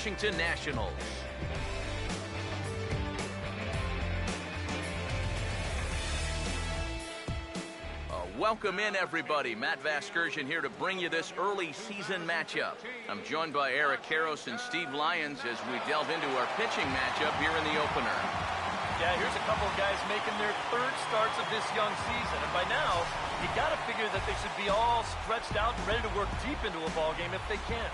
Washington Nationals. Welcome in, everybody. Matt Vasgersian here to bring you this early season matchup. I'm joined by Eric Karros and Steve Lyons as we delve into our pitching matchup here in the opener. Yeah, here's a couple of guys making their third starts of this young season. And by now, you got to figure that they should be all stretched out and ready to work deep into a ball game if they can.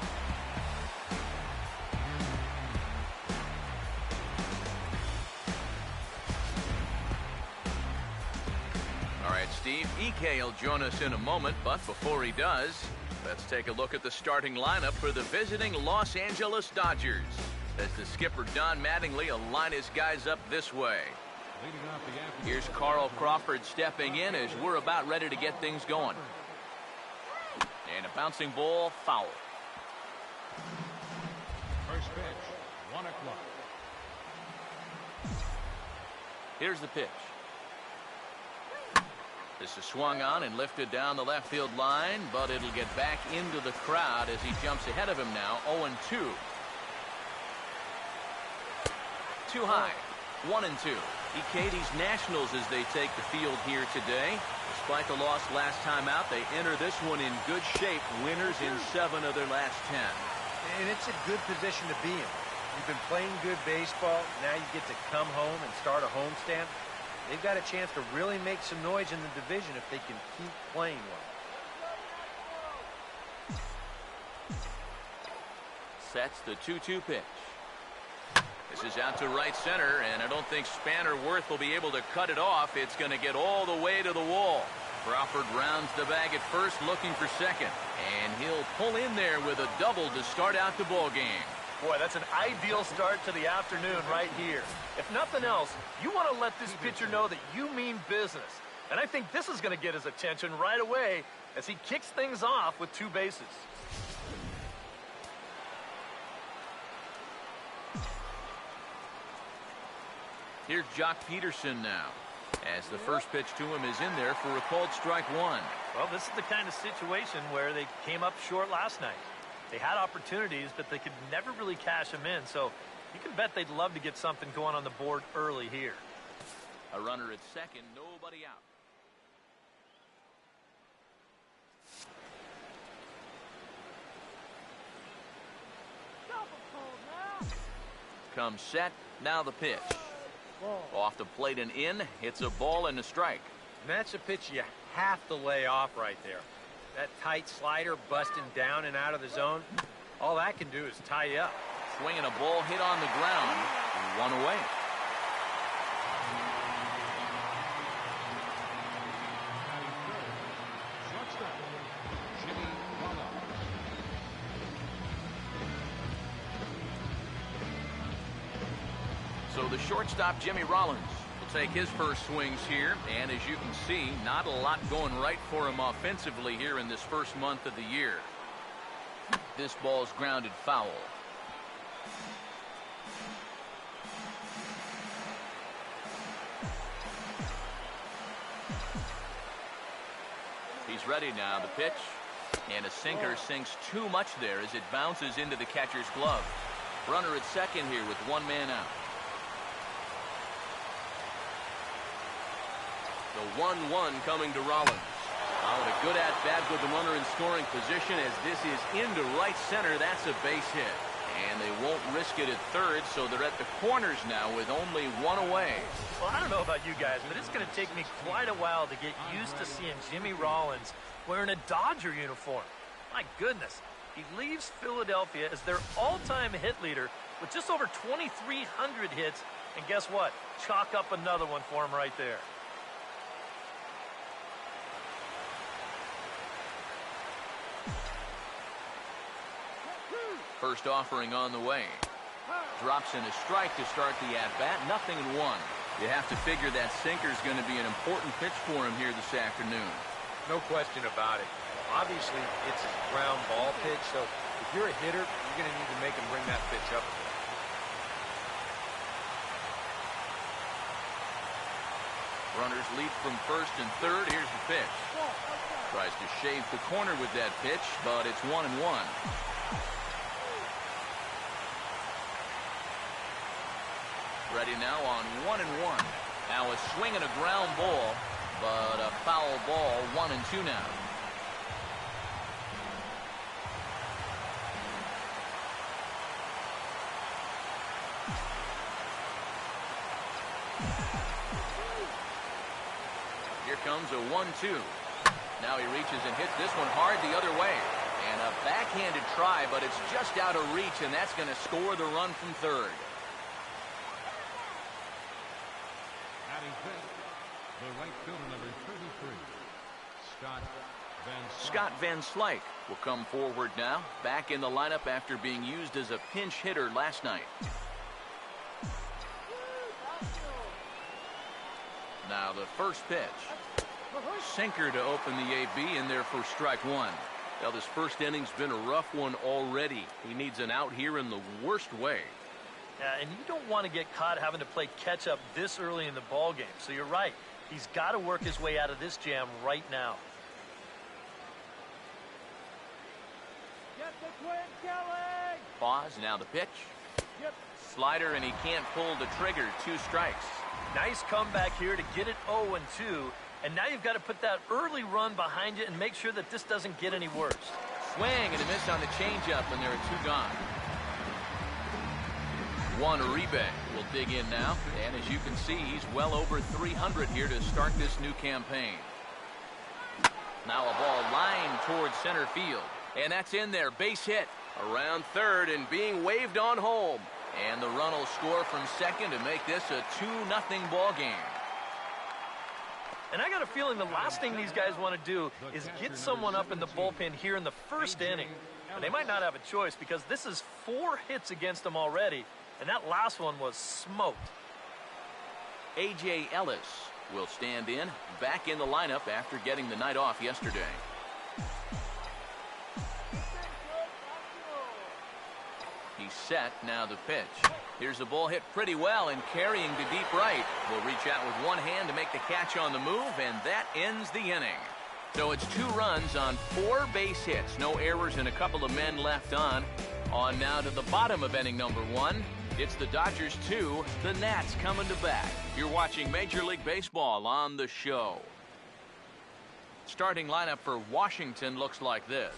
All right, Steve, EK will join us in a moment, but before he does, let's take a look at the starting lineup for the visiting Los Angeles Dodgers. As the skipper, Don Mattingly, will line his guys up this way. Here's Carl Crawford stepping in as we're about ready to get things going. And a bouncing ball, foul. First pitch, 1 o'clock. Here's the pitch. This is swung on and lifted down the left field line, but it'll get back into the crowd as he jumps ahead of him now, 0-2. Too high, 1-2. EKD's Nationals as they take the field here today. Despite the loss last time out, they enter this one in good shape, winners in 7 of their last 10. And it's a good position to be in. You've been playing good baseball, now you get to come home and start a homestand. They've got a chance to really make some noise in the division if they can keep playing well. Sets the 2-2 pitch. This is out to right center, and I don't think Spanner-Worth will be able to cut it off. It's going to get all the way to the wall. Crawford rounds the bag at first, looking for second. And he'll pull in there with a double to start out the ball game. Boy, that's an ideal start to the afternoon right here. If nothing else, you want to let this pitcher know that you mean business. And I think this is going to get his attention right away as he kicks things off with 2 bases. Here's Jock Peterson now, as the first pitch to him is in there for a called strike 1. Well, this is the kind of situation where they came up short last night. They had opportunities, but they could never really cash them in. So you can bet they'd love to get something going on the board early here. A runner at second, nobody out. Comes set, now the pitch. Off the plate and in, hits a ball and a strike. And that's a pitch you have to lay off right there. That tight slider busting down and out of the zone, all that can do is tie you up. Swinging a ball hit on the ground, 1 away. So the shortstop, Jimmy Rollins, will take his first swings here. And as you can see, not a lot going right for him offensively here in this first month of the year. This ball's grounded foul. He's ready now, the pitch. And a sinker sinks too much there as it bounces into the catcher's glove. Runner at second here with 1 man out. The 1-1 coming to Rollins. Oh, a good at-bat with the runner in scoring position as this is into right center. That's a base hit. And they won't risk it at third, so they're at the corners now with only 1 away. Well, I don't know about you guys, but it's going to take me quite a while to get used to seeing Jimmy Rollins wearing a Dodger uniform. My goodness, he leaves Philadelphia as their all-time hit leader with just over 2,300 hits. And guess what? Chalk up another one for him right there. First offering on the way. Drops in a strike to start the at-bat. 0-1. You have to figure that sinker's going to be an important pitch for him here this afternoon. No question about it. Obviously, it's a ground ball pitch, so if you're a hitter, you're going to need to make him bring that pitch up a bit. Runners lead from first and third. Here's the pitch. Tries to shave the corner with that pitch, but it's 1-1. Ready now on 1-1. Now a swing and a ground ball, but a foul ball, 1-2 now. Here comes a 1-2. Now he reaches and hits this one hard the other way. And a backhanded try, but it's just out of reach, and that's going to score the run from third. Adding fifth, the right fielder, number 33, Scott Van Slyke will come forward now, back in the lineup after being used as a pinch hitter last night. Now the first pitch. Sinker to open the AB in there for strike one. Well, this first inning's been a rough one already. He needs an out here in the worst way. Yeah, and you don't want to get caught having to play catch up this early in the ball game. So you're right. He's got to work his way out of this jam right now. Get the twin, Kelly! Pause, now the pitch. Yep. Slider, and he can't pull the trigger. 2 strikes. Nice comeback here to get it 0-2. And now you've got to put that early run behind you and make sure that this doesn't get any worse. Swing and a miss on the changeup, and there are 2 gone. Juan Uribe will dig in now, and as you can see, he's well over 300 here to start this new campaign. Now a ball lined towards center field, and that's in there. Base hit around third and being waved on home. And the run will score from second to make this a 2-0 ball game. And I got a feeling the last thing these guys want to do is get someone up in the bullpen here in the first inning. And they might not have a choice because this is 4 hits against them already. And that last one was smoked. A.J. Ellis will stand in, back in the lineup after getting the night off yesterday. He's set, now the pitch. Here's the ball hit pretty well and carrying to deep right. Will reach out with one hand to make the catch on the move, and that ends the inning. So it's 2 runs on 4 base hits. No errors and a couple of men left on. On now to the bottom of inning number 1. It's the Dodgers 2, the Nats coming to bat. You're watching Major League Baseball on the show. Starting lineup for Washington looks like this.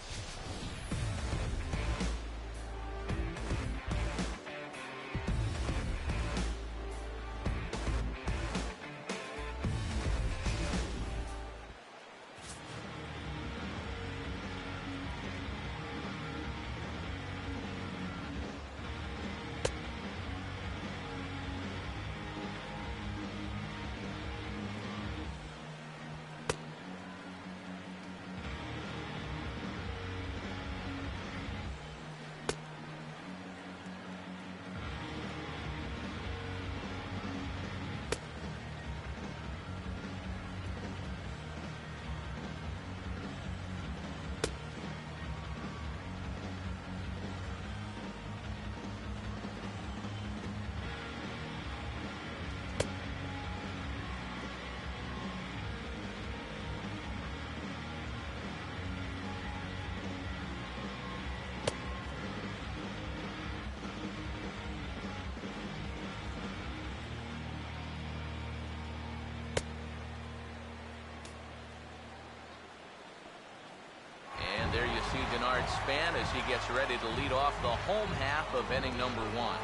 There you see Denard Span as he gets ready to lead off the home half of inning number 1.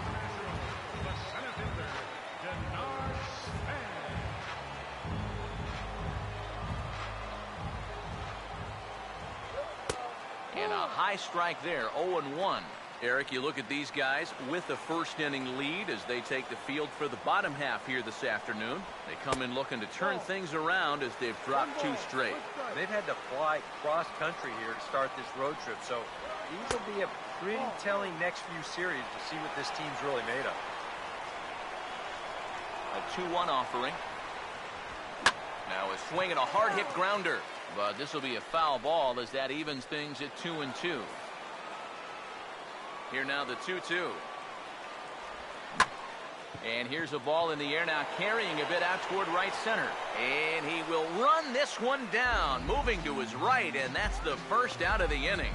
the center fielder, Denard Span. And a high strike there, 0-1. Eric, you look at these guys with a first inning lead as they take the field for the bottom half here this afternoon. They come in looking to turn things around as they've dropped 2 straight. They've had to fly cross-country here to start this road trip, so these will be a pretty telling next few series to see what this team's really made of. A 2-1 offering. Now a swing and a hard-hit grounder. But this will be a foul ball as that evens things at 2-2. Here now the 2-2. And here's a ball in the air now, carrying a bit out toward right center. And he will run this one down, moving to his right, and that's the first out of the inning.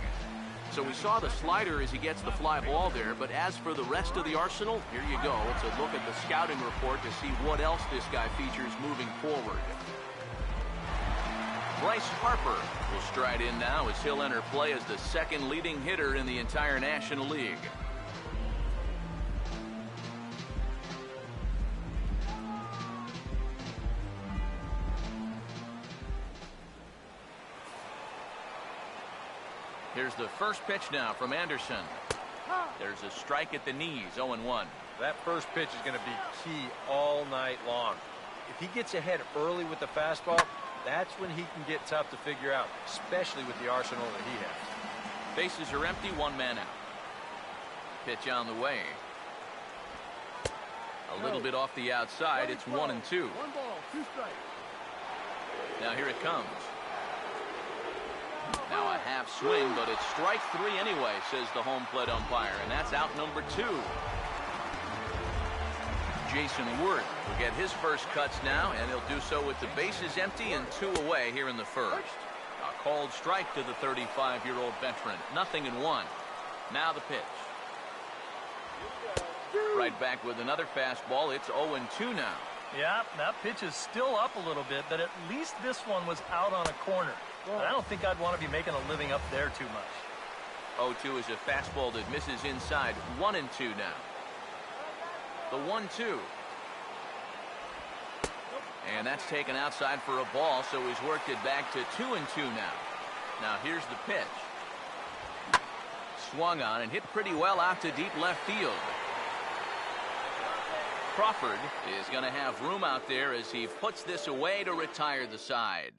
So we saw the slider as he gets the fly ball there, but as for the rest of the arsenal, here you go. It's a look at the scouting report to see what else this guy features moving forward. Bryce Harper will stride in now as he'll enter play as the second leading hitter in the entire National League. Here's the first pitch now from Anderson. There's a strike at the knees, 0-1. That first pitch is going to be key all night long. If he gets ahead early with the fastball, that's when he can get tough to figure out, especially with the arsenal that he has. Bases are empty, one man out. Pitch on the way. A little bit off the outside. It's 1-2. 1 ball, 2 strikes. Now here it comes. Now a half swing, but it's strike 3 anyway, says the home plate umpire, and that's out number 2. Jason Worth will get his first cuts now, and he'll do so with the bases empty and 2 away here in the first. A called strike to the 35-year-old veteran. 0-1. Now the pitch. Right back with another fastball. It's 0-2 now. Yeah, that pitch is still up a little bit, but at least this one was out on a corner. And I don't think I'd want to be making a living up there too much. 0-2 is a fastball that misses inside. 1-2 now. The 1-2. And that's taken outside for a ball, so he's worked it back to 2-2 now. Now here's the pitch. Swung on and hit pretty well out to deep left field. Crawford is going to have room out there as he puts this away to retire the side.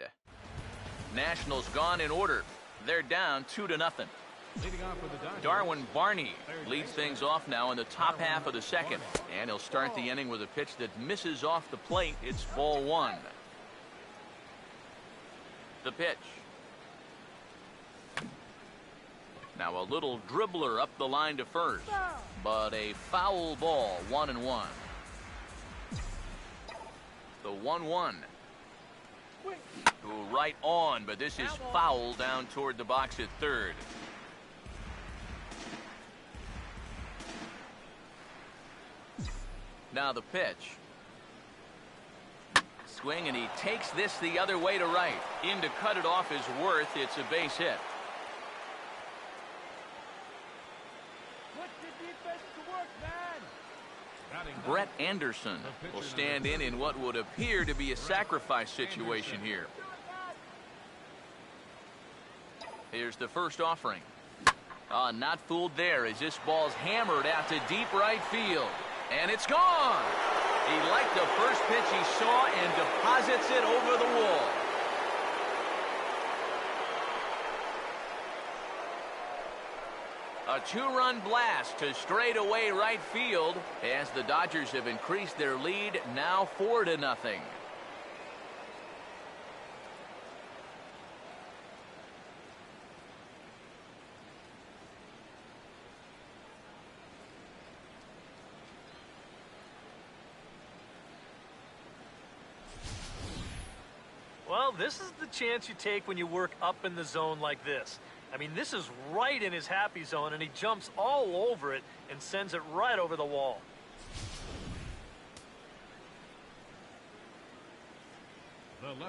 Nationals gone in order. They're down 2-0. Leading off for the Dodgers, Darwin Barney leads things off now in the top half of the second. And he'll start the inning with a pitch that misses off the plate. It's ball 1. The pitch. Now a little dribbler up the line to first. But a foul ball, 1-1. The 1-1. Right on, but this is foul down toward the box at third. Now the pitch. Swing, and he takes this the other way to right. In to cut it off is Worth. It's a base hit. put the defense to work, man. Brett Anderson will stand in what would appear to be a sacrifice situation here. Here's the first offering. Not fooled there as this ball's hammered out to deep right field. And it's gone. He liked the first pitch he saw and deposits it over the wall. A 2-run blast to straightaway right field as the Dodgers have increased their lead, now 4-0. Well, this is the chance you take when you work up in the zone like this. I mean, this is right in his happy zone, and he jumps all over it and sends it right over the wall.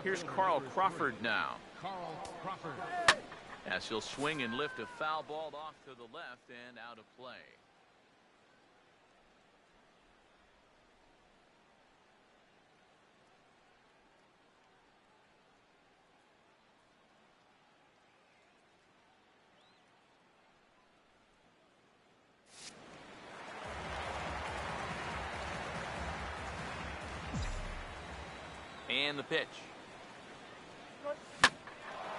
Here's Carl Crawford now. Carl Crawford. As he'll swing and lift a foul ball off to the left and out of play. And the pitch.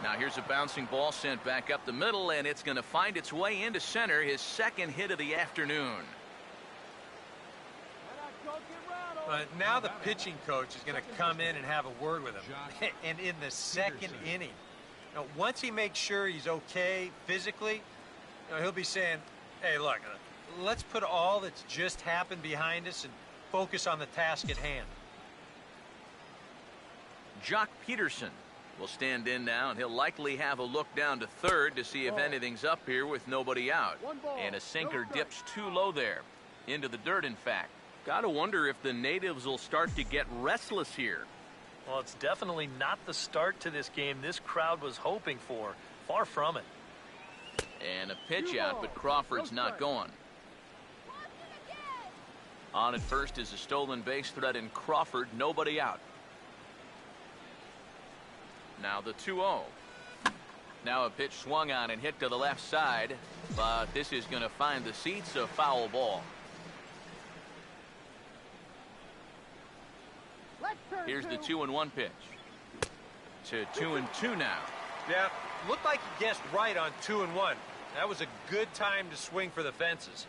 Now here's a bouncing ball sent back up the middle, and it's going to find its way into center, his second hit of the afternoon. But now the pitching coach is going to come in and have a word with him. And in the second inning, once he makes sure he's okay physically, he'll be saying, hey, look, let's put all that's just happened behind us and focus on the task at hand. Jock Peterson will stand in now, and he'll likely have a look down to third to see if anything's up here with nobody out. And a sinker dips too low there. Into the dirt, in fact. Gotta wonder if the natives will start to get restless here. Well, it's definitely not the start to this game this crowd was hoping for. Far from it. And a pitch out, but Crawford's not going. On at first is a stolen base threat in Crawford. Nobody out. Now the 2-0. Now a pitch swung on and hit to the left side, but this is going to find the seats, a foul ball. Here's the 2-1 pitch. To 2-2 now. Yeah, looked like he guessed right on 2-1. That was a good time to swing for the fences.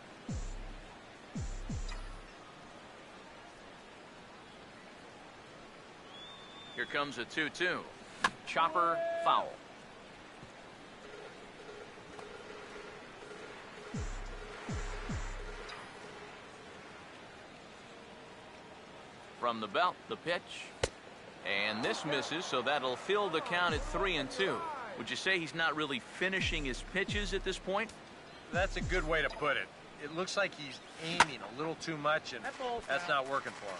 Here comes a 2-2. Chopper, foul. From the belt, the pitch. And this misses, so that'll fill the count at 3-2. Would you say he's not really finishing his pitches at this point? That's a good way to put it. It looks like he's aiming a little too much, and that's not working for him.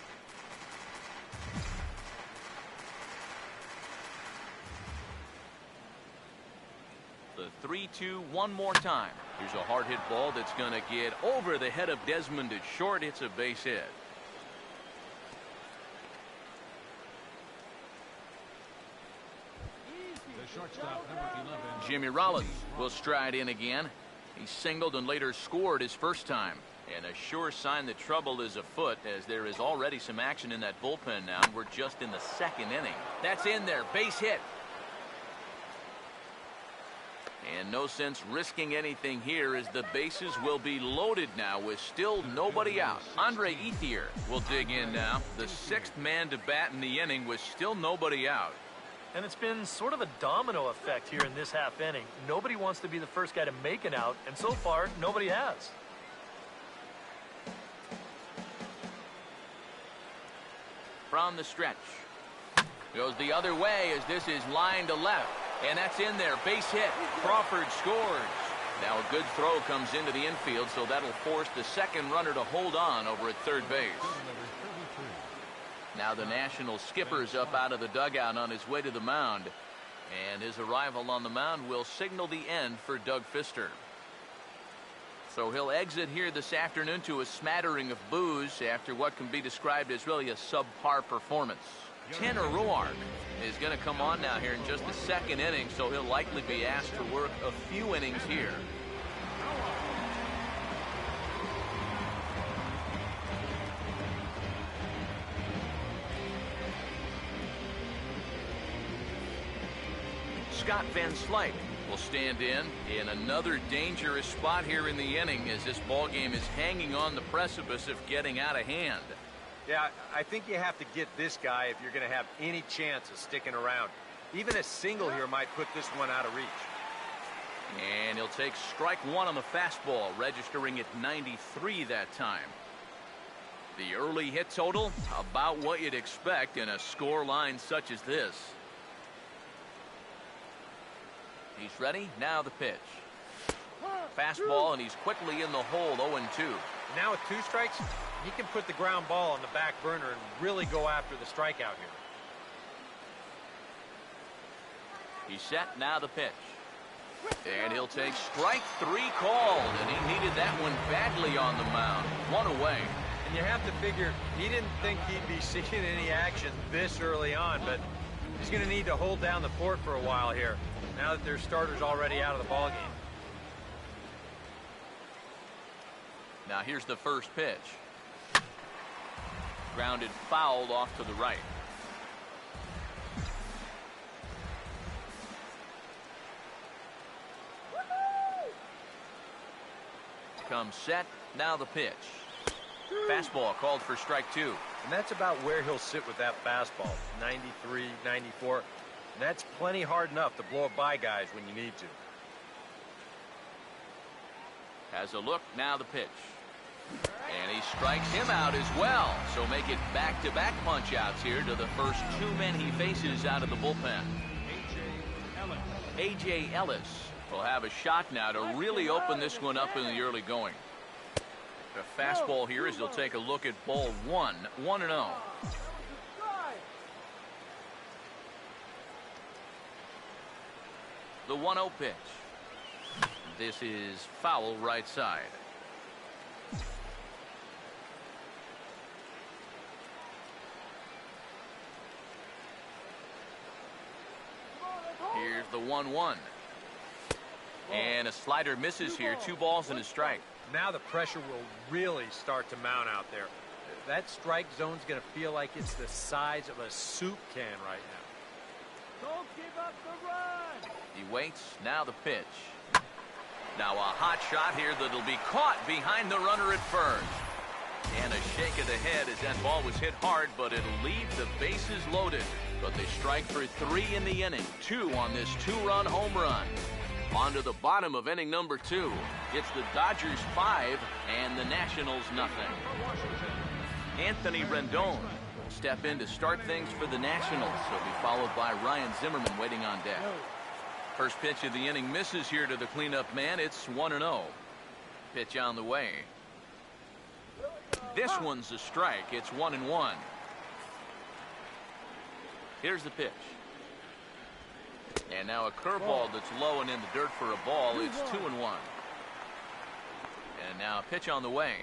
The 3-2 one more time. Here's a hard hit ball that's going to get over the head of Desmond at short. It's a base hit. Shortstop, number 11. Jimmy Rollins will stride in again. He singled and later scored his first time. And a sure sign that trouble is afoot, as there is already some action in that bullpen now. We're just in the second inning. That's in there. Base hit. And no sense risking anything here, as the bases will be loaded now with still nobody out. Andre Ethier will dig in now. The sixth man to bat in the inning with still nobody out. And it's been sort of a domino effect here in this half inning. Nobody wants to be the first guy to make an out, and so far, nobody has. From the stretch. Goes the other way as this is line to left. And that's in there. Base hit. Crawford scores. Now a good throw comes into the infield, so that'll force the second runner to hold on over at third base. Now the National skipper's up out of the dugout on his way to the mound. And his arrival on the mound will signal the end for Doug Fister. So he'll exit here this afternoon to a smattering of boos after what can be described as really a subpar performance. Tanner Roark is going to come on now here in just the second inning, so he'll likely be asked to work a few innings here. Scott Van Slyke will stand in another dangerous spot here in the inning, as this ball game is hanging on the precipice of getting out of hand. Yeah, I think you have to get this guy if you're going to have any chance of sticking around. Even a single here might put this one out of reach. And he'll take strike one on the fastball, registering at 93 that time. The early hit total, about what you'd expect in a score line such as this. He's ready. Now the pitch. Fastball, and he's quickly in the hole, 0-2. Now with 2 strikes, he can put the ground ball on the back burner and really go after the strikeout here. He's set. Now the pitch. And he'll take strike 3 called, and he needed that one badly on the mound. 1 away. And you have to figure he didn't think he'd be seeing any action this early on, but he's going to need to hold down the fort for a while here, now that there's starters already out of the ballgame. Now here's the first pitch. Grounded foul off to the right. Comes set. Now the pitch. Fastball called for strike 2. And that's about where he'll sit with that fastball. 93, 94. And that's plenty hard enough to blow it by guys when you need to. Has a look. Now the pitch. And he strikes him out as well. So make it back-to-back punch-outs here to the first 2 men he faces out of the bullpen. A.J. Ellis will have a shot now to really open this one up in the early going. The fastball here as he'll take a look at ball one. 1-0. The 1-0 pitch. This is foul right side. Here's the 1-1. And a slider misses here. 2 balls and a strike. Now the pressure will really start to mount out there. That strike zone's going to feel like it's the size of a soup can right now. Don't give up the run. He waits. Now the pitch. Now a hot shot here that'll be caught behind the runner at first. And a shake of the head as that ball was hit hard, but it'll leave the bases loaded. But they strike for 3 in the inning. 2 on this 2-run home run. On to the bottom of inning number 2. It's the Dodgers 5 and the Nationals nothing. Anthony Rendon will step in to start things for the Nationals. He'll be followed by Ryan Zimmerman waiting on deck. First pitch of the inning misses here to the cleanup man. It's 1-0. Pitch on the way. This one's a strike. It's 1-1. Here's the pitch. And now a curveball that's low and in the dirt for a ball. It's 2-1. And now a pitch on the way.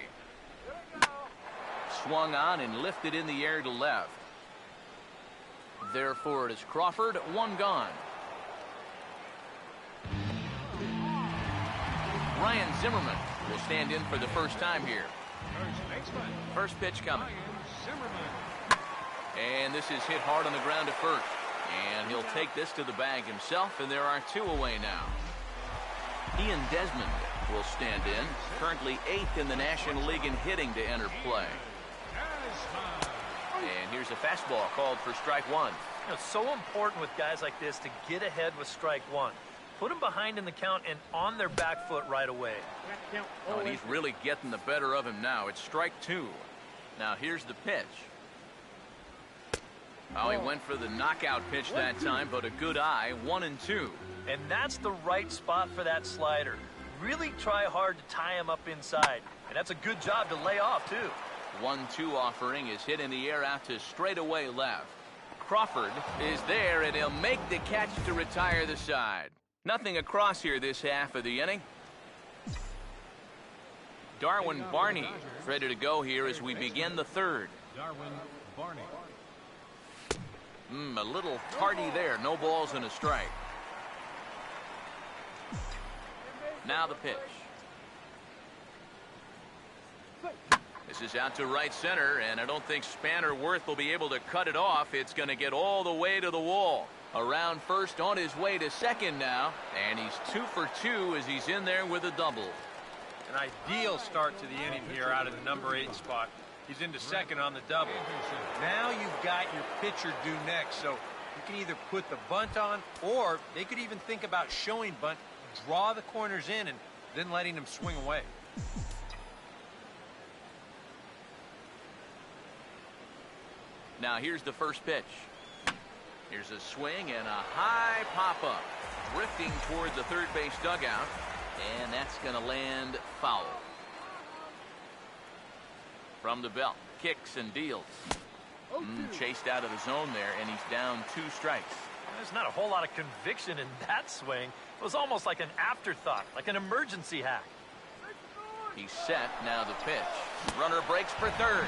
Swung on and lifted in the air to left. Therefore it is Crawford. 1 gone. Ryan Zimmerman will stand in for the first time here. First pitch coming. And this is hit hard on the ground at first. And he'll take this to the bag himself, and there are 2 away now. Ian Desmond will stand in, currently 8th in the National League in hitting to enter play. And here's a fastball called for strike 1. You know, it's so important with guys like this to get ahead with strike 1. Put them behind in the count and on their back foot right away. Oh, and he's really getting the better of him now. It's strike 2. Now here's the pitch. Oh, he went for the knockout pitch that time, but a good eye. 1-2. And that's the right spot for that slider. Really try hard to tie him up inside. And that's a good job to lay off, too. 1-2 offering is hit in the air out to straightaway left. Crawford is there, and he'll make the catch to retire the side. Nothing across here this half of the inning. Darwin Barney ready to go here as we begin the 3rd. Darwin Barney. A little tardy there. No balls and a strike. Now the pitch. This is out to right center, and I don't think Spanner Worth will be able to cut it off. It's going to get all the way to the wall. Around first, on his way to second now, and he's 2 for 2 as he's in there with a double. An ideal start to the inning here out of the number 8 spot. He's into second on the double. Now you've got your pitcher due next, so you can either put the bunt on, or they could even think about showing bunt, draw the corners in, and then letting him swing away. Now here's the first pitch. Here's a swing and a high pop-up. Drifting toward the third base dugout, and that's going to land foul. From the belt, kicks and deals. Chased out of the zone there, and he's down 2 strikes. There's not a whole lot of conviction in that swing. It was almost like an afterthought, like an emergency hack. He's set. Now the pitch. Runner breaks for third.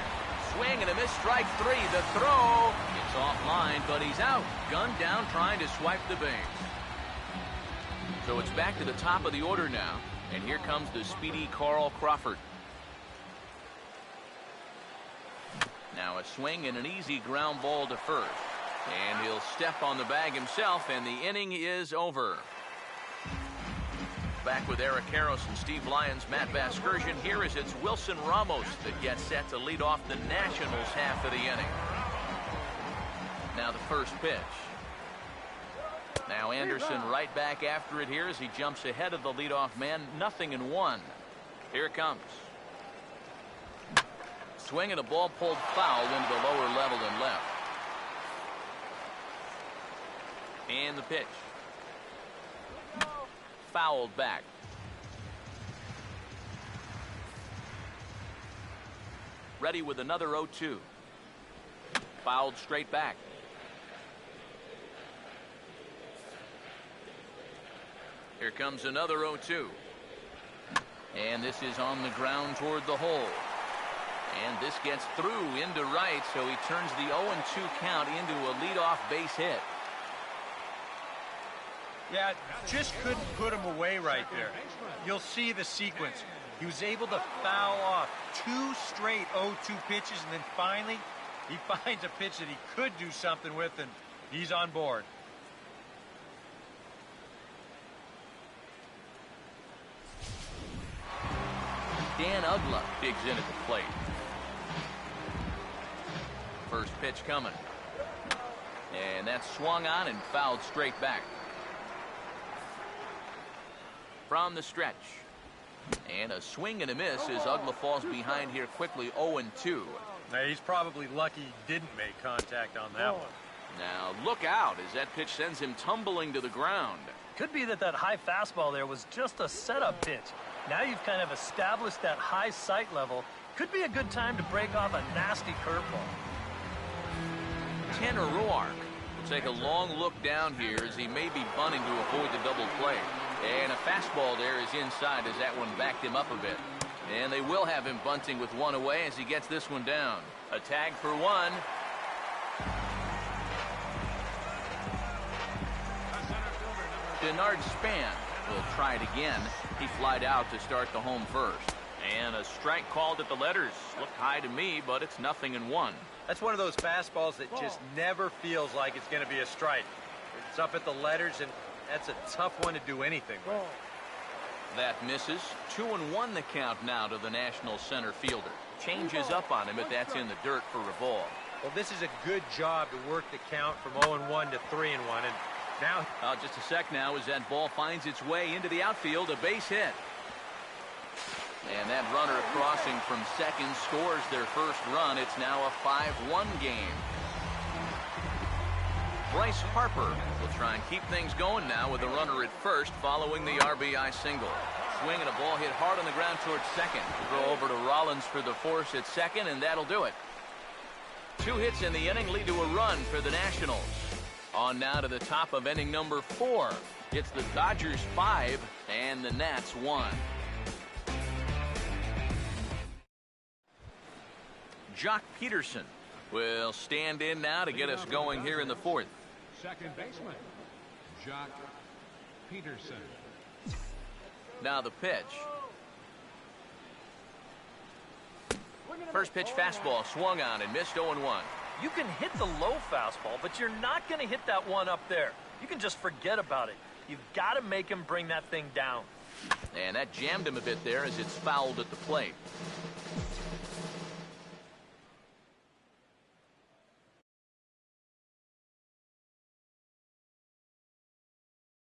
Swing and a miss. Strike 3. The throw. It's offline, but he's out. Gunned down trying to swipe the base. So it's back to the top of the order now. And here comes the speedy Carl Crawford. Now a swing and an easy ground ball to first. And he'll step on the bag himself, and the inning is over. Back with Eric Karros and Steve Lyons, Matt Vasgersian here as it's Wilson Ramos that gets set to lead off the Nationals half of the inning. Now the first pitch. Now Anderson right back after it here as he jumps ahead of the leadoff man. 0-1. Here it comes. Swing and a ball pulled foul into the lower level and left. And the pitch. fouled back. Ready with another 0-2. Fouled straight back. Here comes another 0-2. And this is on the ground toward the hole. And this gets through into right, so he turns the 0-2 count into a leadoff base hit. Yeah, just couldn't put him away right there. You'll see the sequence. He was able to foul off 2 straight 0-2 pitches, and then finally he finds a pitch that he could do something with, and he's on board. Dan Uggla digs in at the plate. First pitch coming. And that's swung on and fouled straight back. From the stretch. And a swing and a miss as Uggla falls behind here quickly, 0-2. Now, he's probably lucky he didn't make contact on that one. Now look out as that pitch sends him tumbling to the ground. Could be that high fastball there was just a setup pitch. Now you've kind of established that high sight level. Could be a good time to break off a nasty curveball. Tanner Roark will take a long look down here as he may be bunting to avoid the double play. And a fastball there is inside as that one backed him up a bit. And they will have him bunting with one away as he gets this one down. A tag for one. Denard Span will try it again. He flied out to start the home first. And a strike called at the letters. Looked high to me, but it's 0-1. That's one of those fastballs that just never feels like it's going to be a strike. It's up at the letters, and that's a tough one to do anything with. That misses. 2-1 the count now to the National center fielder. Changes up on him, but that's in the dirt for a ball. Well, this is a good job to work the count from 0-1 to 3-1, and now... Just a sec now as that ball finds its way into the outfield, a base hit. And that runner crossing from second scores their first run. It's now a 5-1 game. Bryce Harper will try and keep things going now with a runner at first following the RBI single. Swing and a ball hit hard on the ground towards second. Throw over to Rollins for the force at second, and that'll do it. 2 hits in the inning lead to a run for the Nationals. On now to the top of inning number 4. It's the Dodgers 5 and the Nats 1. Jock Peterson will stand in now to get us going here in the 4th. Second baseman, Jock Peterson. Now the pitch. First pitch fastball swung on and missed 0-1. You can hit the low fastball, but you're not going to hit that one up there. You can just forget about it. You've got to make him bring that thing down. And that jammed him a bit there as it's fouled at the plate.